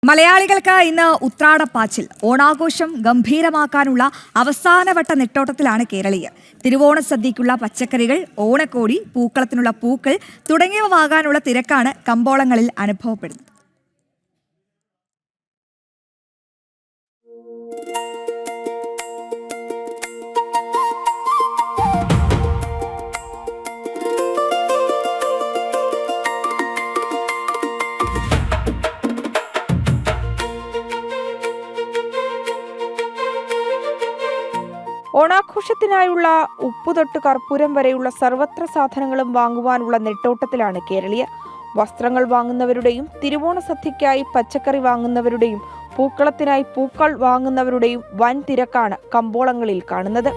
മലയാളികൾക്ക് ഇന്ന് ഉത്രാടപ്പാച്ചിൽ. ഓണാഘോഷം ഗംഭീരമാക്കാനുള്ള അവസാനവട്ട നെട്ടോട്ടത്തിലാണ് കേരളീയർ. തിരുവോണ സദ്യയ്ക്കുള്ള പച്ചക്കറികൾ, ഓണക്കോടി, പൂക്കളത്തിനുള്ള പൂക്കൾ തുടങ്ങിയവ വാങ്ങാനുള്ള തിരക്കാണ് കമ്പോളങ്ങളിൽ അനുഭവപ്പെടുന്നത്. ഓണാഘോഷത്തിനായുള്ള ഉപ്പുതൊട്ട് കർപ്പൂരം വരെയുള്ള സർവത്ര സാധനങ്ങളും വാങ്ങുവാനുള്ള നെട്ടോട്ടത്തിലാണ് കേരളീയർ. വസ്ത്രങ്ങൾ വാങ്ങുന്നവരുടെയും തിരുവോണ സദ്യയ്ക്കായി പച്ചക്കറി വാങ്ങുന്നവരുടെയും പൂക്കളത്തിനായി പൂക്കൾ വാങ്ങുന്നവരുടെയും വൻ തിരക്കാണ് കമ്പോളങ്ങളിൽ കാണുന്നത്.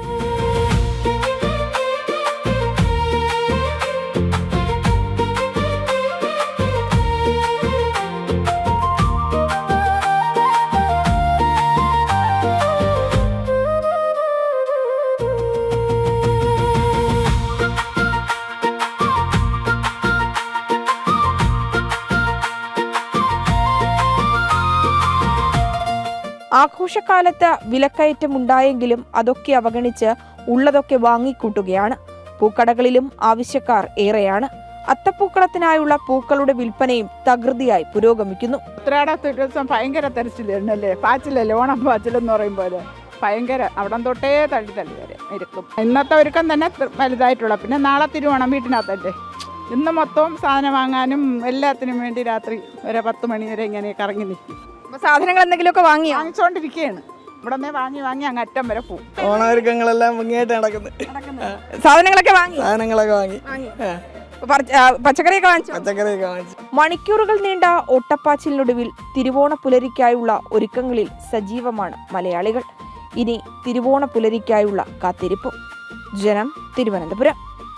ആഘോഷക്കാലത്ത് വിലക്കയറ്റം ഉണ്ടായെങ്കിലും അതൊക്കെ അവഗണിച്ച് ഉള്ളതൊക്കെ വാങ്ങിക്കൂട്ടുകയാണ്. പൂക്കടകളിലും ആവശ്യക്കാർ ഏറെയാണ്. അത്തപ്പൂക്കളത്തിനായുള്ള പൂക്കളുടെ വിൽപ്പനയും തകൃതിയായി പുരോഗമിക്കുന്നു. ഉത്രാടത്തെ ദിവസം ഭയങ്കര തെരച്ചിലല്ലേ, പാച്ചിലല്ലേ, ഓണം പാച്ചിലെന്ന് പറയുമ്പോൾ ഭയങ്കര അവിടം തൊട്ടേ തള്ളി വരെ ഇരിക്കും. ഇന്നത്തെ ഒരുക്കം തന്നെ വലുതായിട്ടുള്ള, പിന്നെ നാളെ തിരുവോണം വീട്ടിനകത്തല്ലേ. ഇന്ന് മൊത്തവും സാധനം വാങ്ങാനും എല്ലാത്തിനും വേണ്ടി രാത്രി വരെ 10 മണി വരെ ഇങ്ങനെ കറങ്ങി നിൽക്കും. സാധനങ്ങൾ എന്തെങ്കിലുമൊക്കെ വാങ്ങിച്ചോണ്ടിരിക്കുകയാണ്. ഇവിടെ നിന്ന് വാങ്ങി അങ്ങ് അറ്റം വരെ പോകും. ഓണാഒരുക്കങ്ങളെല്ലാം ഭംഗിയായിട്ട് നടക്കുന്നു. സാധനങ്ങളൊക്കെ വാങ്ങി. പച്ചക്കറിയൊക്കെ വാങ്ങിച്ചു. മണിക്കൂറുകൾ നീണ്ട ഓട്ടപ്പാച്ചിലിനൊടുവിൽ തിരുവോണ പുലരിക്കായുള്ള ഒരുക്കങ്ങളിൽ സജീവമാണ് മലയാളികൾ. ഇനി തിരുവോണ പുലരിക്കായുള്ള കാത്തിരിപ്പ്. ജനം, തിരുവനന്തപുരം.